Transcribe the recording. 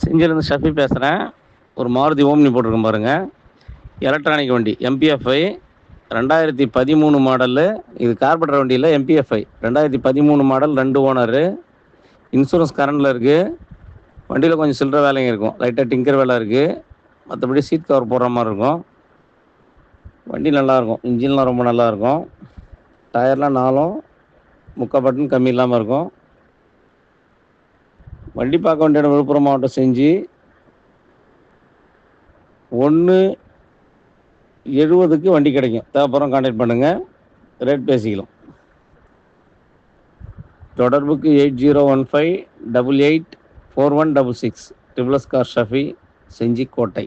செஞ்சிலிருந்து ஷஃபி பேசுகிறேன். ஒரு மாருதி ஓம்னி போட்டிருக்கேன் பாருங்கள். எலக்ட்ரானிக் வண்டி எம்பிஎஃப்ஐ 2013 மாடலு. இது கார்பரேட்டர் வண்டி இல்லை, எம்பிஎஃப்ஐ 2013 மாடல், 2 ஓனரு. இன்சூரன்ஸ் கரண்டில் இருக்குது. வண்டியில் கொஞ்சம் சில்லற வேலைங்க இருக்கும், லைட்டாக டிங்கர் வேலை இருக்குது. மற்றபடி சீட் கவர் போடுற மாதிரி இருக்கும். வண்டி நல்லாயிருக்கும், இன்ஜின்லாம் ரொம்ப நல்லாயிருக்கும். டயர்லாம் 4ம் 3/4 பட்டன் கம்மி இல்லாமல் இருக்கும். வண்டி பார்க்க வேண்டிய இடம் விழுப்புரம் மாவட்டம் செஞ்சு 1:70க்கு வண்டி கிடைக்கும். தேவைப்படுறோம் கான்டாக்ட் பண்ணுங்கள், ரேட் பேசிக்கலாம். தொடர்புக்கு 8015884166. ட்ரிபிள்எஸ் கார் ஷஃபி, செஞ்சி, கோட்டை.